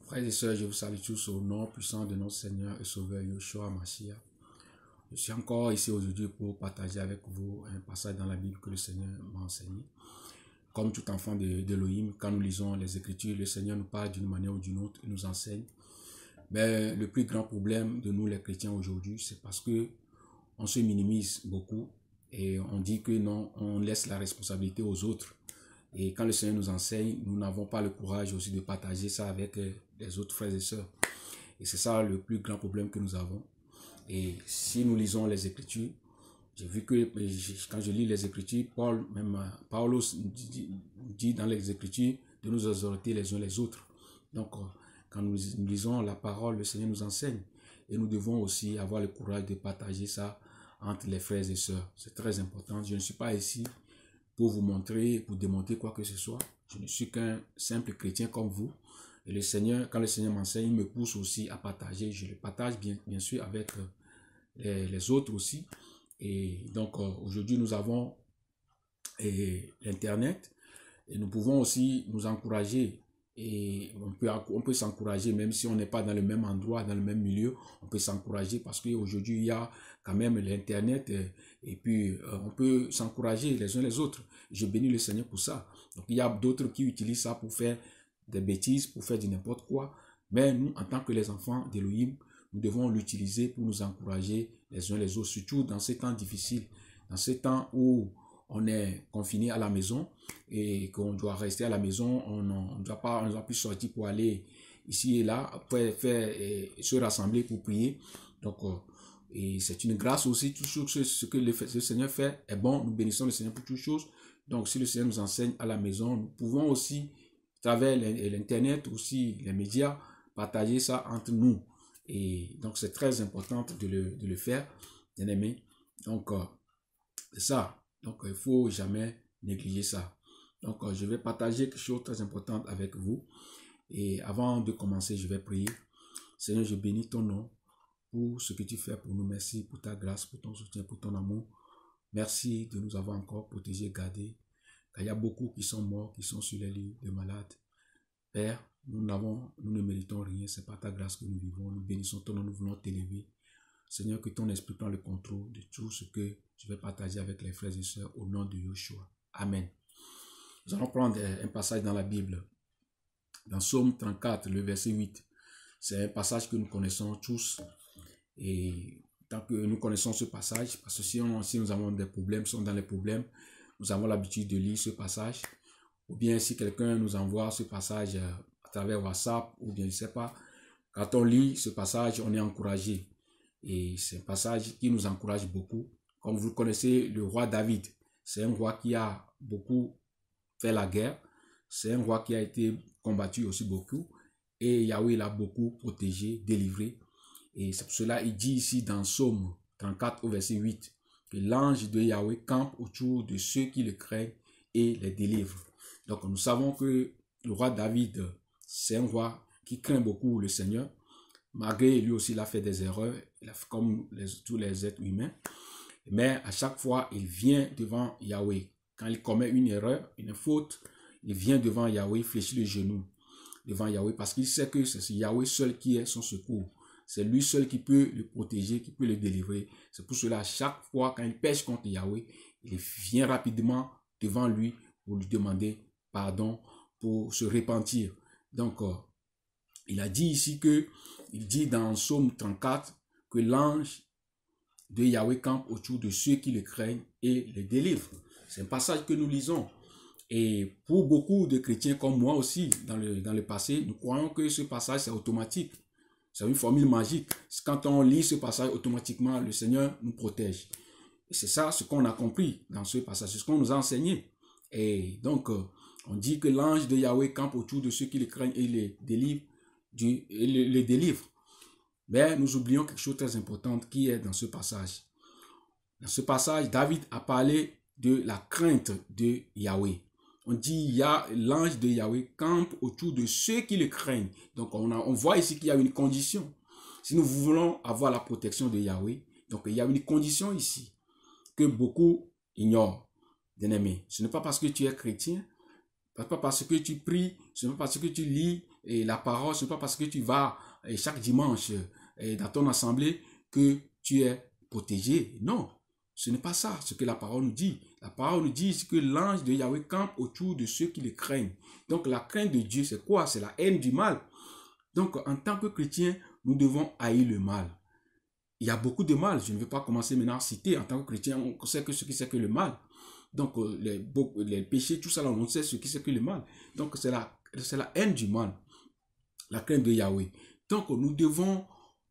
Frères et sœurs, je vous salue tous au nom puissant de notre Seigneur et Sauveur Yeshua Mashiach. Je suis encore ici aujourd'hui pour partager avec vous un passage dans la Bible que le Seigneur m'a enseigné. Comme tout enfant d'Elohim, quand nous lisons les Écritures, le Seigneur nous parle d'une manière ou d'une autre et nous enseigne. Mais le plus grand problème de nous les chrétiens aujourd'hui, c'est parce que on se minimise beaucoup et on dit que non, on laisse la responsabilité aux autres. Et quand le Seigneur nous enseigne, nous n'avons pas le courage aussi de partager ça avec les autres frères et sœurs. Et c'est ça le plus grand problème que nous avons. Et si nous lisons les Écritures, j'ai vu que quand je lis les Écritures, Paulo dit dans les Écritures de nous exhorter les uns les autres. Donc, quand nous lisons la parole, le Seigneur nous enseigne. Et nous devons aussi avoir le courage de partager ça entre les frères et sœurs. C'est très important. Je ne suis pas ici pour vous montrer, pour démontrer quoi que ce soit. Je ne suis qu'un simple chrétien comme vous. Et le Seigneur, quand le Seigneur m'enseigne, il me pousse aussi à partager. Je le partage bien sûr avec les autres aussi. Et donc aujourd'hui nous avons l'Internet et nous pouvons aussi nous encourager. Et on peut s'encourager même si on n'est pas dans le même endroit, dans le même milieu, on peut s'encourager parce qu'aujourd'hui il y a quand même l'Internet et puis on peut s'encourager les uns les autres. Je bénis le Seigneur pour ça. Donc il y a d'autres qui utilisent ça pour faire des bêtises, pour faire du n'importe quoi. Mais nous, en tant que les enfants d'Elohim, nous devons l'utiliser pour nous encourager les uns les autres, surtout dans ces temps difficiles, dans ces temps où on est confiné à la maison et qu'on doit rester à la maison, on ne doit plus sortir pour aller ici et là, après se rassembler pour prier. Donc, et c'est une grâce aussi, tout ce que le Seigneur fait est bon, nous bénissons le Seigneur pour toutes choses. Donc, si le Seigneur nous enseigne à la maison, nous pouvons aussi, à travers l'Internet, aussi les médias, partager ça entre nous. Et donc, c'est très important de le faire, bien aimé. Donc, c'est ça. Donc, il ne faut jamais négliger ça. Donc, je vais partager quelque chose de très important avec vous. Et avant de commencer, je vais prier. Seigneur, je bénis ton nom pour ce que tu fais pour nous. Merci pour ta grâce, pour ton soutien, pour ton amour. Merci de nous avoir encore protégés, gardés. Car il y a beaucoup qui sont morts, qui sont sur les lits de malades. Père, nous ne méritons rien. C'est par ta grâce que nous vivons. Nous bénissons ton nom, nous voulons t'élever. Seigneur, que ton esprit prenne le contrôle de tout ce que je vais partager avec les frères et sœurs au nom de Yeshua. Amen. Nous allons prendre un passage dans la Bible. Dans Psaume 34, le verset 8. C'est un passage que nous connaissons tous. Et tant que nous connaissons ce passage, parce que si nous avons des problèmes, si on est dans les problèmes, nous avons l'habitude de lire ce passage. Ou bien si quelqu'un nous envoie ce passage à travers WhatsApp, ou bien je ne sais pas, quand on lit ce passage, on est encouragé. Et c'est un passage qui nous encourage beaucoup. Comme vous connaissez, le roi David, c'est un roi qui a beaucoup fait la guerre. C'est un roi qui a été combattu aussi beaucoup. Et Yahweh l'a beaucoup protégé, délivré. Et c'est pour cela qu'il dit ici dans Psaume 34 au verset 8 que l'ange de Yahweh campe autour de ceux qui le craignent et les délivre. Donc nous savons que le roi David, c'est un roi qui craint beaucoup le Seigneur. Malgré lui aussi, il a fait des erreurs, il a fait comme tous les êtres humains. Mais à chaque fois, il vient devant Yahweh. Quand il commet une erreur, une faute, il vient devant Yahweh, il fléchit le genou devant Yahweh parce qu'il sait que c'est Yahweh seul qui est son secours. C'est lui seul qui peut le protéger, qui peut le délivrer. C'est pour cela, à chaque fois, quand il pêche contre Yahweh, il vient rapidement devant lui pour lui demander pardon, pour se repentir. Donc, il a dit ici il dit dans Psaume 34 que l'ange de Yahweh campe autour de ceux qui le craignent et les délivre. C'est un passage que nous lisons. Et pour beaucoup de chrétiens comme moi aussi, dans le passé, nous croyons que ce passage c'est automatique. C'est une formule magique. Quand on lit ce passage, automatiquement, le Seigneur nous protège. Et c'est ça ce qu'on a compris dans ce passage, c'est ce qu'on nous a enseigné. Et donc, on dit que l'ange de Yahweh campe autour de ceux qui le craignent et les délivre. Mais nous oublions quelque chose de très important qui est dans ce passage. Dans ce passage, David a parlé de la crainte de Yahweh. On dit, il y a l'ange de Yahweh campe autour de ceux qui le craignent. Donc, on voit ici qu'il y a une condition. Si nous voulons avoir la protection de Yahweh, donc il y a une condition ici que beaucoup ignorent, bien-aimés. Ce n'est pas parce que tu es chrétien, ce n'est pas parce que tu pries, ce n'est pas parce que tu lis et la parole, ce n'est pas parce que tu vas chaque dimanche dans ton assemblée que tu es protégé. Non, ce n'est pas ça ce que la parole nous dit. La parole nous dit que l'ange de Yahweh campe autour de ceux qui le craignent. Donc la crainte de Dieu, c'est quoi? C'est la haine du mal. Donc en tant que chrétien, nous devons haïr le mal. Il y a beaucoup de mal. Je ne vais pas commencer maintenant à citer. En tant que chrétien, on sait que ce qui c'est que le mal. Donc les péchés, tout ça, on sait ce qui c'est que le mal. Donc c'est la haine du mal. La crainte de Yahweh. Donc nous devons,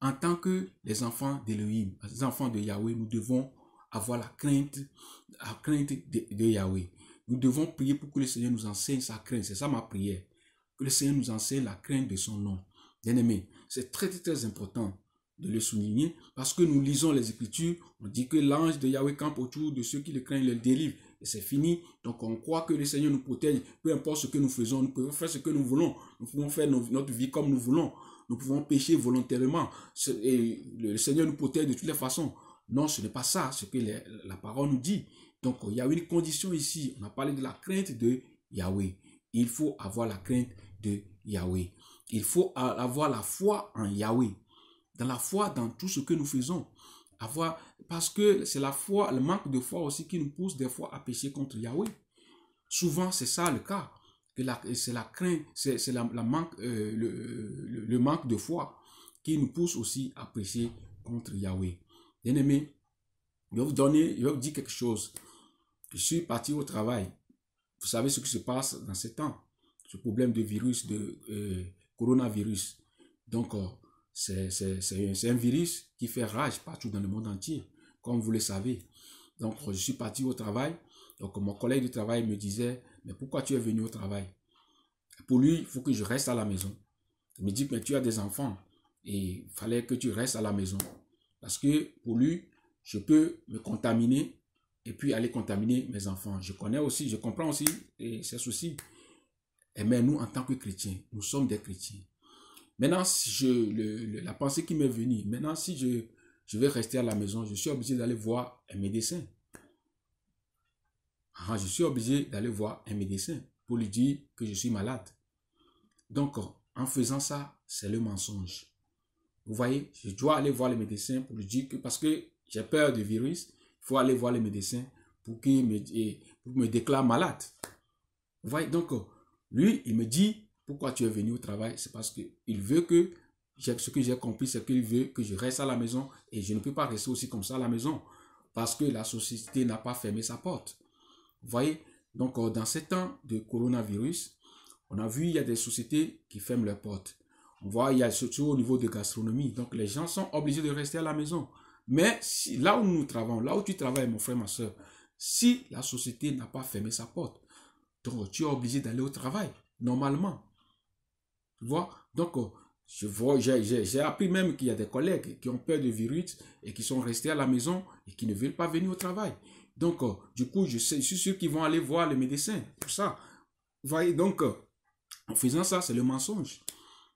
en tant que les enfants d'Élohim, les enfants de Yahweh, nous devons avoir la crainte de Yahweh. Nous devons prier pour que le Seigneur nous enseigne sa crainte. C'est ça ma prière. Que le Seigneur nous enseigne la crainte de son nom. Bien-aimé, c'est très, très, très important de le souligner parce que nous lisons les Écritures. On dit que l'ange de Yahweh campe autour de ceux qui le craignent, le délivre. Et c'est fini. Donc on croit que le Seigneur nous protège. Peu importe ce que nous faisons, nous pouvons faire ce que nous voulons. Nous pouvons faire notre vie comme nous voulons. Nous pouvons pécher volontairement. Et le Seigneur nous protège de toutes les façons. Non, ce n'est pas ça, ce que la parole nous dit. Donc, il y a une condition ici. On a parlé de la crainte de Yahweh. Il faut avoir la crainte de Yahweh. Il faut avoir la foi en Yahweh. Dans la foi, dans tout ce que nous faisons. Parce que c'est la foi, le manque de foi aussi qui nous pousse des fois à pécher contre Yahweh. Souvent, c'est ça le cas. C'est la crainte, c'est le manque de foi qui nous pousse aussi à pécher contre Yahweh. Bien-aimé, je vais vous dire quelque chose. Je suis parti au travail. Vous savez ce qui se passe dans ces temps. Ce problème de virus, de coronavirus. Donc, c'est un virus qui fait rage partout dans le monde entier, comme vous le savez. Donc, je suis parti au travail. Donc, mon collègue de travail me disait, mais pourquoi tu es venu au travail? Pour lui, il faut que je reste à la maison. Il me dit, mais tu as des enfants et il fallait que tu restes à la maison. Parce que pour lui, je peux me contaminer et puis aller contaminer mes enfants. Je comprends aussi ces soucis. Mais nous, en tant que chrétiens, nous sommes des chrétiens. Maintenant, la pensée qui m'est venue, maintenant, si je vais rester à la maison, je suis obligé d'aller voir un médecin. Je suis obligé d'aller voir un médecin pour lui dire que je suis malade. Donc, en faisant ça, c'est le mensonge. Vous voyez, je dois aller voir le médecin pour lui dire que, parce que j'ai peur du virus, il faut aller voir le médecin pour qu'il me déclare malade. Vous voyez, donc, lui, il me dit, pourquoi tu es venu au travail? C'est parce qu'il veut que, ce que j'ai compris, c'est qu'il veut que je reste à la maison et je ne peux pas rester aussi comme ça à la maison parce que la société n'a pas fermé sa porte. Vous voyez, donc, dans ces temps de coronavirus, on a vu, il y a des sociétés qui ferment leurs portes. On voit, il y a surtout au niveau de gastronomie. Donc, les gens sont obligés de rester à la maison. Mais là où nous travaillons, là où tu travailles, mon frère, ma soeur, si la société n'a pas fermé sa porte, donc tu es obligé d'aller au travail, normalement. Tu vois? Donc, j'ai appris même qu'il y a des collègues qui ont peur du virus et qui sont restés à la maison et qui ne veulent pas venir au travail. Donc, du coup, je suis sûr qu'ils vont aller voir le médecin. Tout ça. Vous voyez? Donc, en faisant ça, c'est le mensonge.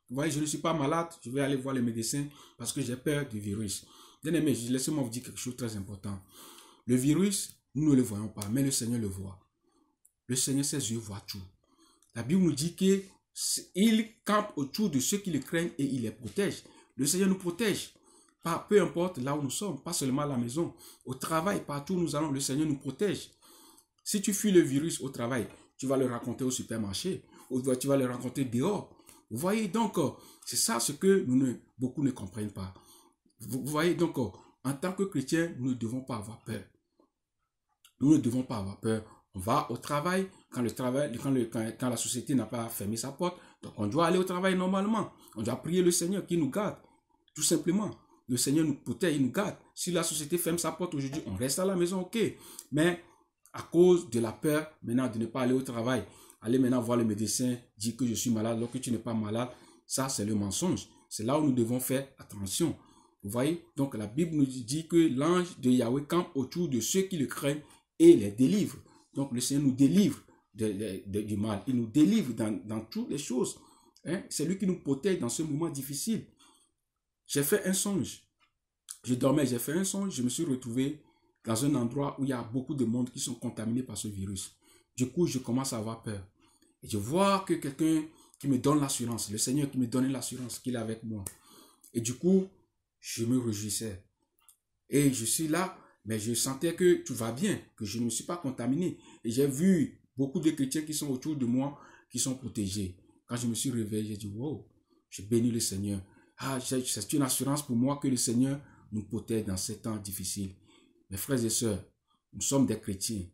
Vous voyez, je ne suis pas malade, je vais aller voir le médecin parce que j'ai peur du virus. Bien aimé, laissez-moi vous dire quelque chose de très important. Le virus, nous ne le voyons pas, mais le Seigneur le voit. Le Seigneur, ses yeux voient tout. La Bible nous dit qu'il campe autour de ceux qui le craignent et il les protège. Le Seigneur nous protège. Peu importe là où nous sommes, pas seulement à la maison, au travail, partout où nous allons, le Seigneur nous protège. Si tu fuis le virus au travail, tu vas le raconter au supermarché, ou tu vas le raconter dehors. Vous voyez, donc, c'est ça ce que beaucoup ne comprennent pas. Vous voyez, donc, en tant que chrétien, nous ne devons pas avoir peur. Nous ne devons pas avoir peur. On va au travail, quand la société n'a pas fermé sa porte, donc on doit aller au travail normalement. On doit prier le Seigneur qui nous garde, tout simplement. Le Seigneur nous protège, il nous garde. Si la société ferme sa porte aujourd'hui, on reste à la maison, ok. Mais à cause de la peur, maintenant, de ne pas aller au travail, aller maintenant voir le médecin, dire que je suis malade alors que tu n'es pas malade, ça c'est le mensonge. C'est là où nous devons faire attention. Vous voyez? Donc la Bible nous dit que l'ange de Yahweh campe autour de ceux qui le craignent et les délivre. Donc le Seigneur nous délivre du mal. Il nous délivre dans toutes les choses. Hein? C'est lui qui nous protège dans ce moment difficile. J'ai fait un songe. Je dormais, j'ai fait un songe. Je me suis retrouvé dans un endroit où il y a beaucoup de monde qui sont contaminés par ce virus. Du coup, je commence à avoir peur. Et je vois que quelqu'un qui me donne l'assurance. Le Seigneur qui me donne l'assurance qu'il est avec moi. Et du coup, je me réjouissais. Et je suis là, mais je sentais que tout va bien, que je ne me suis pas contaminé. Et j'ai vu beaucoup de chrétiens qui sont autour de moi, qui sont protégés. Quand je me suis réveillé, j'ai dit, wow, j'ai béni le Seigneur. Ah, c'est une assurance pour moi que le Seigneur nous protège dans ces temps difficiles. Mes frères et sœurs, nous sommes des chrétiens.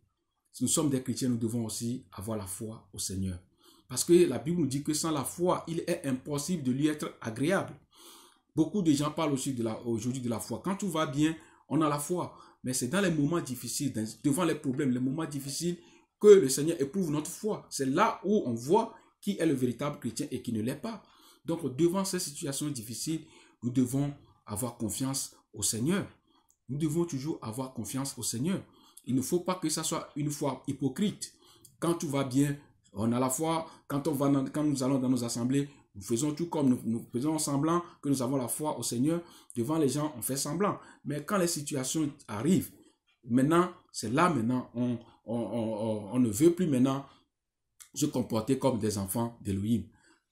Si nous sommes des chrétiens, nous devons aussi avoir la foi au Seigneur. Parce que la Bible nous dit que sans la foi, il est impossible de lui être agréable. Beaucoup de gens parlent aussi aujourd'hui de la foi. Quand tout va bien, on a la foi. Mais c'est dans les moments difficiles, devant les problèmes, les moments difficiles, que le Seigneur éprouve notre foi. C'est là où on voit qui est le véritable chrétien et qui ne l'est pas. Donc, devant ces situations difficiles, nous devons avoir confiance au Seigneur. Nous devons toujours avoir confiance au Seigneur. Il ne faut pas que ça soit une foi hypocrite. Quand tout va bien, on a la foi. Quand nous allons dans nos assemblées, nous faisons tout comme nous faisons semblant que nous avons la foi au Seigneur. Devant les gens, on fait semblant. Mais quand les situations arrivent, maintenant, c'est là maintenant, on ne veut plus maintenant se comporter comme des enfants d'Élohim.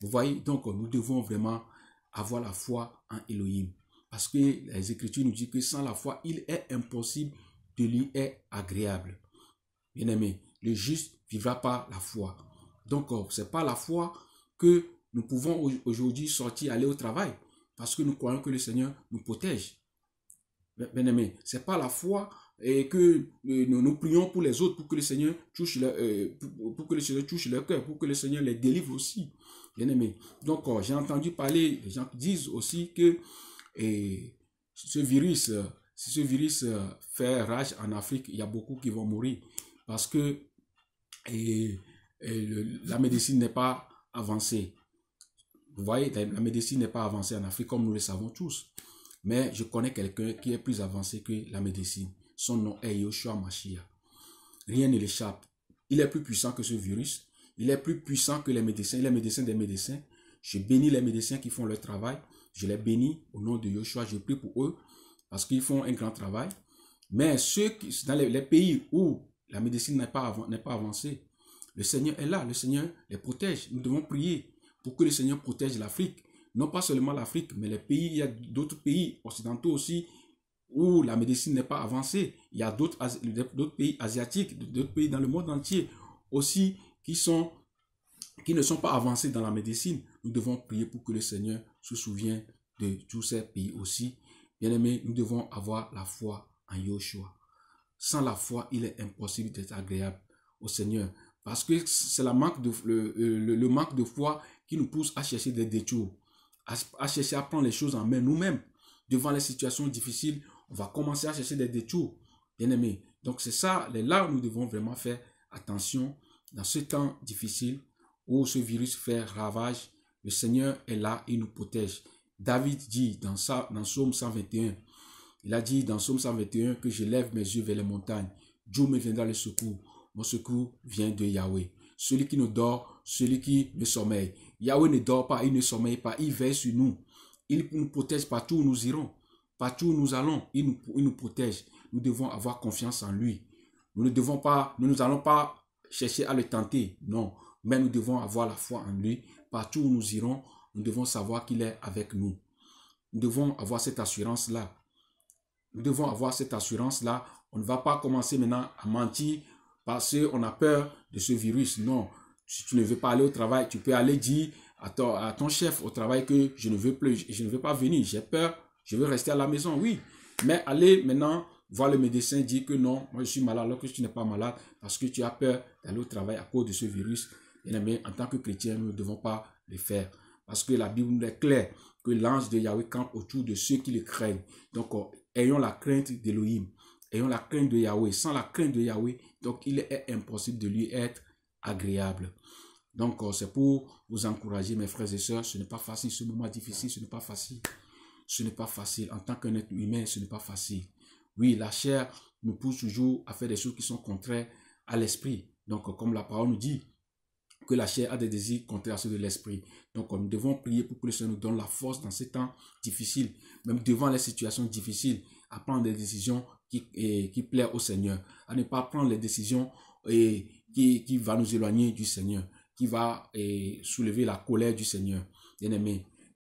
Vous voyez, donc nous devons vraiment avoir la foi en Élohim. Parce que les Écritures nous disent que sans la foi, il est impossible de lui être agréable. Bien-aimé, le juste vivra par la foi. Donc, ce n'est pas la foi que nous pouvons aujourd'hui sortir, aller au travail, parce que nous croyons que le Seigneur nous protège. Bien-aimé, ce n'est pas la foi et que nous prions pour les autres, pour que le Seigneur touche pour que le Seigneur touche leur cœur, pour que le Seigneur les délivre aussi. Bien-aimé. Donc, j'ai entendu parler, les gens disent aussi que si ce virus fait rage en Afrique, il y a beaucoup qui vont mourir parce que la médecine n'est pas avancée. Vous voyez, la médecine n'est pas avancée en Afrique comme nous le savons tous. Mais je connais quelqu'un qui est plus avancé que la médecine. Son nom est Yoshua Mashiach. Rien ne l'échappe. Il est plus puissant que ce virus. Il est plus puissant que les médecins. Il est médecin des médecins. Je bénis les médecins qui font leur travail. Je les bénis au nom de Yoshua. Je prie pour eux parce qu'ils font un grand travail. Mais ceux qui, dans les pays où la médecine n'est pas avancée, le Seigneur est là. Le Seigneur les protège. Nous devons prier pour que le Seigneur protège l'Afrique. Non pas seulement l'Afrique, mais les pays, il y a d'autres pays occidentaux aussi où la médecine n'est pas avancée. Il y a d'autres pays asiatiques, d'autres pays dans le monde entier aussi qui ne sont pas avancés dans la médecine. Nous devons prier pour que le Seigneur se souvienne de tous ces pays aussi. Bien-aimés, nous devons avoir la foi en Yoshua. Sans la foi, il est impossible d'être agréable au Seigneur. Parce que c'est le manque de foi qui nous pousse à chercher des détours, à chercher à prendre les choses en main nous-mêmes. Devant les situations difficiles, on va commencer à chercher des détours. Bien-aimés. Donc c'est ça, là où nous devons vraiment faire attention dans ce temps difficile où ce virus fait ravage. Le Seigneur est là, il nous protège. David dit dans Psaume 121, il a dit dans Psaume 121 que je lève mes yeux vers les montagnes. Dieu me viendra le secours. Mon secours vient de Yahweh. Celui qui nous dort, celui qui ne sommeille. Yahweh ne dort pas, il ne sommeille pas, il veille sur nous. Il nous protège partout où nous irons. Partout où nous allons, il nous protège. Nous devons avoir confiance en lui. Nous n'allons pas chercher à le tenter, non. Mais nous devons avoir la foi en lui. Partout où nous irons, nous devons savoir qu'il est avec nous. Nous devons avoir cette assurance-là. Nous devons avoir cette assurance-là. On ne va pas commencer maintenant à mentir parce qu'on a peur de ce virus. Non. Si tu ne veux pas aller au travail, tu peux aller dire à ton chef au travail que je ne veux pas venir. J'ai peur, je veux rester à la maison. Oui. Mais aller maintenant voir le médecin dire que non, moi je suis malade alors que tu n'es pas malade parce que tu as peur d'aller au travail à cause de ce virus. Mais en tant que chrétien, nous ne devons pas le faire. Parce que la Bible nous est claire que l'ange de Yahweh campe autour de ceux qui le craignent. Donc, ayons la crainte d'Élohim. Ayons la crainte de Yahweh. Sans la crainte de Yahweh, donc il est impossible de lui être agréable. Donc, c'est pour vous encourager, mes frères et sœurs. Ce n'est pas facile, ce moment difficile, ce n'est pas facile. Ce n'est pas facile. En tant qu'un être humain, ce n'est pas facile. Oui, la chair nous pousse toujours à faire des choses qui sont contraires à l'esprit. Donc, comme la parole nous dit, que la chair a des désirs contraires à ceux de l'esprit. Donc, nous devons prier pour que le Seigneur nous donne la force dans ces temps difficiles, même devant les situations difficiles, à prendre des décisions qui plaisent au Seigneur, à ne pas prendre les décisions qui vont nous éloigner du Seigneur. qui va soulever la colère du Seigneur. Bien-aimé,